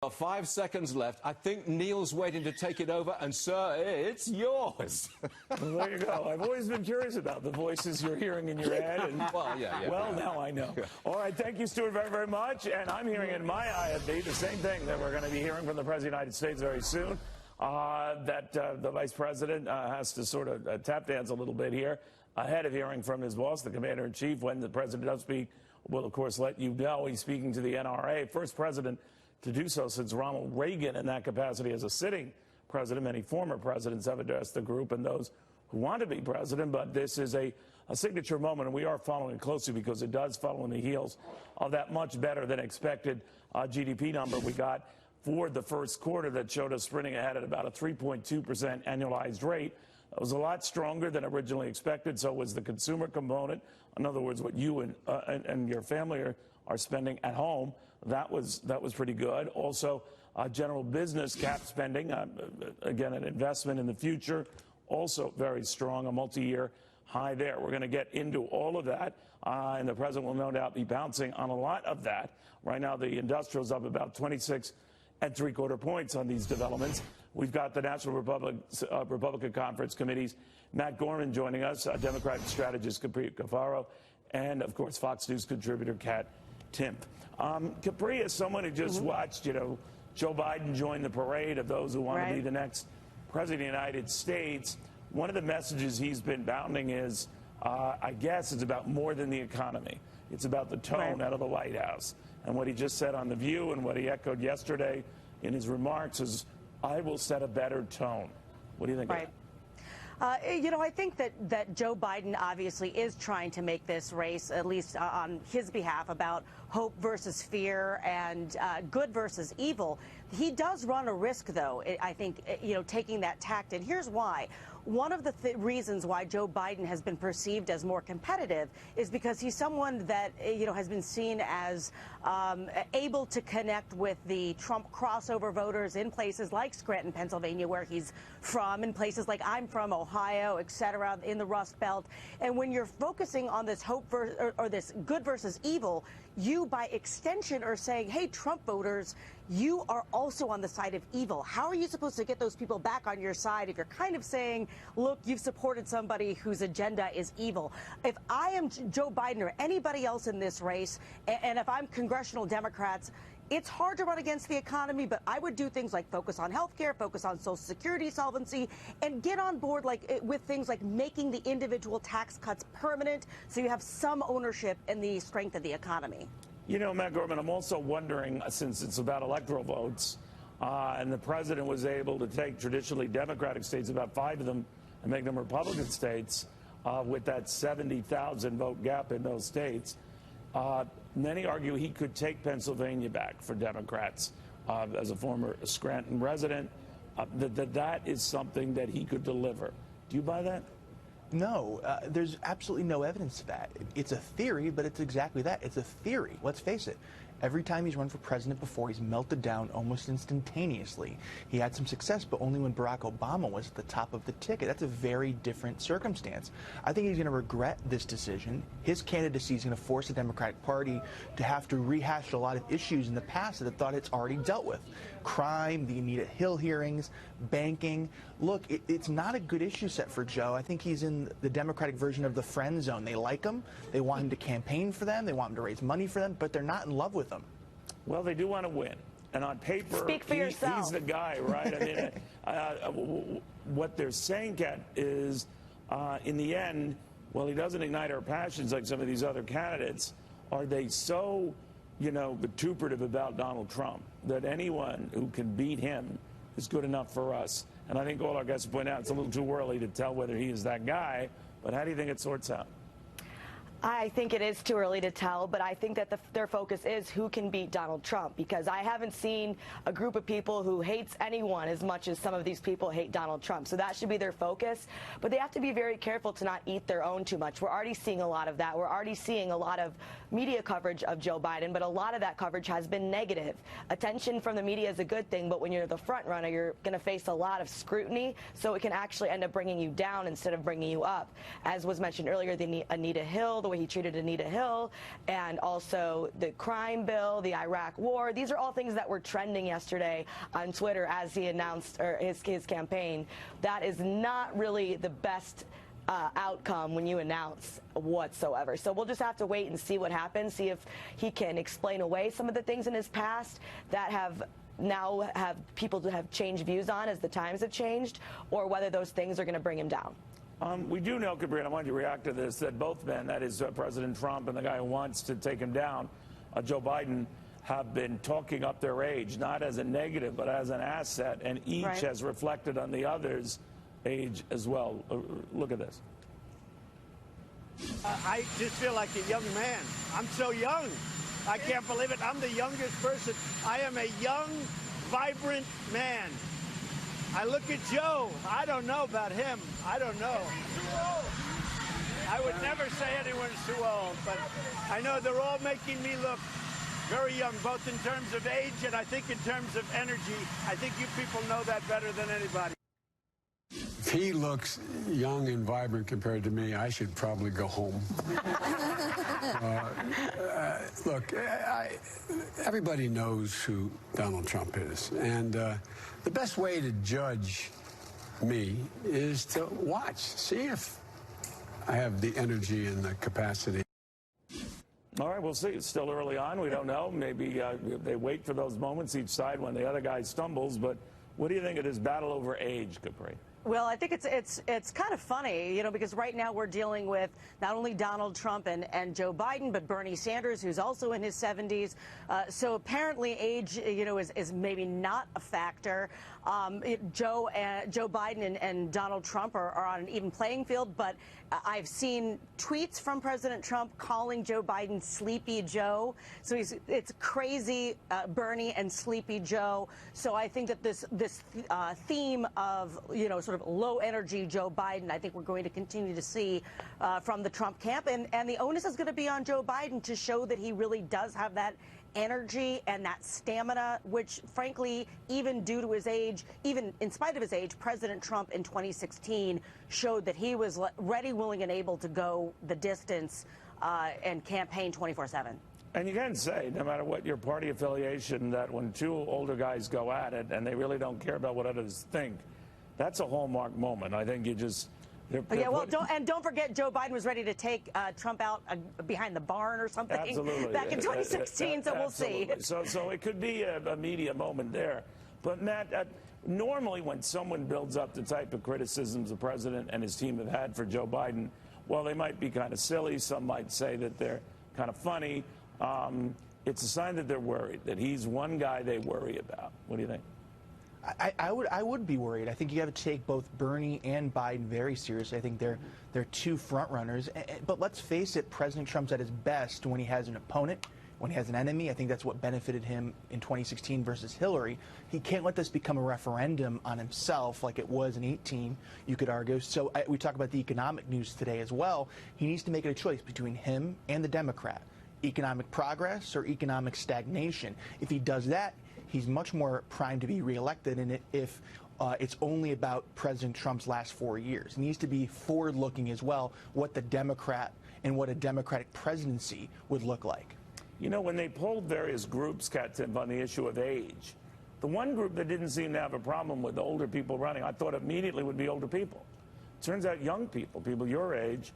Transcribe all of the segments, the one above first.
5 seconds left. I think Neil's waiting to take it over, and sir, it's yours. Well, there you go. I've always been curious about the voices you're hearing in your head. And, now I know. All right, thank you, Stuart, very, very much. And I'm hearing in my IFB the same thing that we're going to be hearing from the President of the United States very soon, that the Vice President has to sort of tap dance a little bit here ahead of hearing from his boss, the Commander-in-Chief. When the President does speak, we'll, of course, let you know he's speaking to the NRA. First President to do so since Ronald Reagan in that capacity as a sitting president. Many former presidents have addressed the group and those who want to be president, but this is a signature moment, and we are following it closely because it does follow in the heels of that much better than expected GDP number we got for the first quarter that showed us sprinting ahead at about a 3.2% annualized rate. That was a lot stronger than originally expected. So was the consumer component. In other words, what you and your family are spending at home. That was pretty good. Also, general business cap spending, again, an investment in the future, also very strong, a multi-year high there. We're going to get into all of that, and the president will no doubt be bouncing on a lot of that. Right now, the industrial's up about 26.75 points on these developments. We've got the National Republican Conference Committee's Matt Gorman joining us, Democratic strategist Capri Cafaro, and, of course, Fox News contributor Katherine Timpf. Capri is someone who just watched, Joe Biden join the parade of those who want to be the next president of the United States. One of the messages he's been bounding is, I guess, it's about more than the economy. It's about the tone out of the White House. And what he just said on The View and what he echoed yesterday in his remarks is, I will set a better tone. What do you think of that? I think that Joe Biden obviously is trying to make this race, at least on his behalf, about hope versus fear and good versus evil. He does run a risk, though, I think, taking that tact. And here's why. One of the reasons why Joe Biden has been perceived as more competitive is because he's someone that, has been seen as able to connect with the Trump crossover voters in places like Scranton, Pennsylvania, where he's from, in places like I'm from, Ohio, et cetera, in the Rust Belt. And when you're focusing on this hope or this good versus evil, you, by extension, are saying, hey, Trump voters, you are also on the side of evil. How are you supposed to get those people back on your side if you're kind of saying, look, you've supported somebody whose agenda is evil? If I am Joe Biden or anybody else in this race, and if I'm congressional Democrats, it's hard to run against the economy, but I would do things like focus on health care, focus on Social Security solvency, and get on board with things like making the individual tax cuts permanent so you have some ownership in the strength of the economy. Matt Gorman, I'm also wondering, since it's about electoral votes, and the president was able to take traditionally Democratic states, about 5 of them, and make them Republican states with that 70,000 vote gap in those states. Many argue he could take Pennsylvania back for Democrats as a former Scranton resident, that is something that he could deliver. Do you buy that? No, there's absolutely no evidence of that. It's a theory, but it's exactly that. It's a theory. Let's face it. Every time he's run for president before, he's melted down almost instantaneously. He had some success, but only when Barack Obama was at the top of the ticket. That's a very different circumstance. I think he's going to regret this decision. His candidacy is going to force the Democratic Party to have to rehash a lot of issues in the past that it thought it's already dealt with. Crime, the Anita Hill hearings, banking. Look, it's not a good issue set for Joe. I think he's in the Democratic version of the friend zone. They like him. They want him to campaign for them. They want him to raise money for them, but they're not in love with him. Well, they do want to win. And on paper, speak for yourself. He's the guy, right? I mean, what they're saying, Kat, is in the end, well, he doesn't ignite our passions like some of these other candidates. Are they so, vituperative about Donald Trump that anyone who can beat him is good enough for us? And I think all our guests point out it's a little too early to tell whether he is that guy. But how do you think it sorts out? I think it is too early to tell, but I think that their focus is who can beat Donald Trump, because I haven't seen a group of people who hates anyone as much as some of these people hate Donald Trump. So that should be their focus, but they have to be very careful to not eat their own too much. We're already seeing a lot of that. We're already seeing a lot of media coverage of Joe Biden, but a lot of that coverage has been negative. Attention from the media is a good thing, but when you're the front runner, you're going to face a lot of scrutiny, so it can actually end up bringing you down instead of bringing you up. As was mentioned earlier, the Anita Hill, the way he treated Anita Hill, and also the crime bill, the Iraq war. These are all things that were trending yesterday on Twitter as he announced his campaign. That is not really the best outcome when you announce whatsoever. So we'll just have to wait and see what happens, see if he can explain away some of the things in his past that have people to have changed views on as the times have changed, or whether those things are going to bring him down. We do know, Cabrini, I want you to react to this, that both men, that is President Trump and the guy who wants to take him down, Joe Biden, have been talking up their age, not as a negative, but as an asset, and each has reflected on the other's age as well. Look at this. I just feel like a young man. I'm so young. I can't believe it. I'm the youngest person. I am a young, vibrant man. I look at Joe. I don't know about him. I don't know. I would never say anyone's too old, but I know they're all making me look very young, both in terms of age and I think in terms of energy. I think you people know that better than anybody. If he looks young and vibrant compared to me, I should probably go home. Look, everybody knows who Donald Trump is. And the best way to judge me is to watch, see if I have the energy and the capacity. All right, we'll see. It's still early on. We don't know. Maybe they wait for those moments each side when the other guy stumbles. But what do you think of this battle over age, Capri? Well, I think it's kind of funny, you know, because right now we're dealing with not only Donald Trump and Joe Biden, but Bernie Sanders, who's also in his 70s. So apparently age, you know, is maybe not a factor. Joe Biden and Donald Trump are on an even playing field, but I've seen tweets from President Trump calling Joe Biden Sleepy Joe. So it's crazy Bernie and Sleepy Joe. So I think that this theme of, you know, sort of low energy Joe Biden, I think we're going to continue to see from the Trump camp. And the onus is going to be on Joe Biden to show that he really does have that energy and that stamina, which frankly, even due to his age, even in spite of his age, President Trump in 2016 showed that he was ready, willing, and able to go the distance and campaign 24/7. And you can say, no matter what your party affiliation, that when two older guys go at it and they really don't care about what others think, that's a hallmark moment. I think you just... Yeah, well, don't forget, Joe Biden was ready to take Trump out behind the barn or something back in 2016, so we'll see. So it could be a media moment there. But, Matt, normally when someone builds up the type of criticisms the president and his team have had for Joe Biden, well, they might be kind of silly. Some might say that they're kind of funny. It's a sign that they're worried, that he's one guy they worry about. What do you think? I would be worried. I think you have to take both Bernie and Biden very seriously. I think they're two front runners. But let's face it, President Trump's at his best when he has an opponent, when he has an enemy. I think that's what benefited him in 2016 versus Hillary. He can't let this become a referendum on himself like it was in 2018, you could argue. So we talk about the economic news today as well. He needs to make a choice between him and the Democrat. Economic progress or economic stagnation. If he does that, he's much more primed to be reelected. And if it's only about President Trump's last 4 years, it needs to be forward-looking as well, what the Democrat and what a Democratic presidency would look like. You know, when they polled various groups, Katherine Timpf, on the issue of age, the one group that didn't seem to have a problem with older people running, I thought immediately would be older people. Turns out young people, people your age,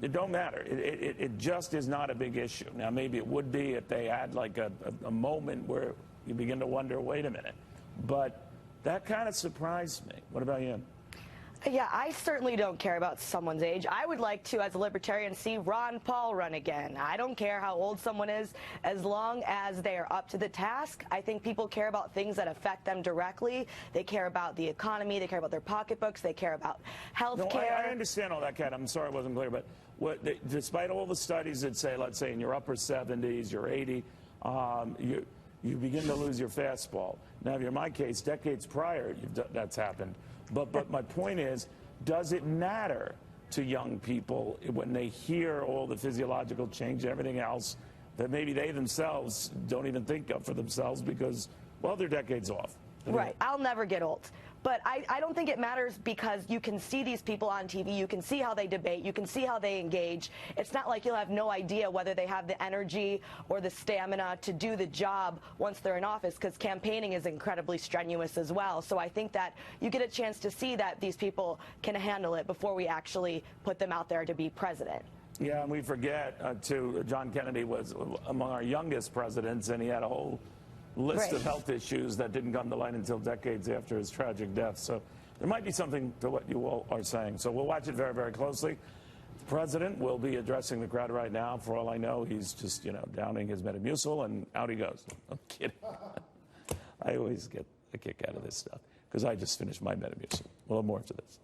it don't matter. It just is not a big issue. Now, maybe it would be if they had like a moment where you begin to wonder, wait a minute. But that kind of surprised me. What about you? Yeah, I certainly don't care about someone's age. I would like to, as a libertarian, see Ron Paul run again. I don't care how old someone is, as long as they are up to the task. I think people care about things that affect them directly. They care about the economy. They care about their pocketbooks. They care about health care. I understand all that, Kat. I'm sorry I wasn't clear. But despite all the studies that say, let's say in your upper 70s, you're 80, you begin to lose your fastball. Now, if you're in my case, decades prior, that's happened. But my point is, does it matter to young people when they hear all the physiological change and everything else that maybe they themselves don't even think of for themselves because, well, they're decades off? Right. I'll never get old. But I don't think it matters because you can see these people on TV. You can see how they debate. You can see how they engage. It's not like you'll have no idea whether they have the energy or the stamina to do the job once they're in office, because campaigning is incredibly strenuous as well. So I think that you get a chance to see that these people can handle it before we actually put them out there to be president. Yeah, and we forget, too, John Kennedy was among our youngest presidents, and he had a whole list of health issues that didn't come to light until decades after his tragic death. So there might be something to what you all are saying. So we'll watch it very, very closely. The president will be addressing the crowd right now. For all I know, he's just, downing his Metamucil, and out he goes. I'm kidding. I always get a kick out of this stuff because I just finished my Metamucil. We'll have more after this.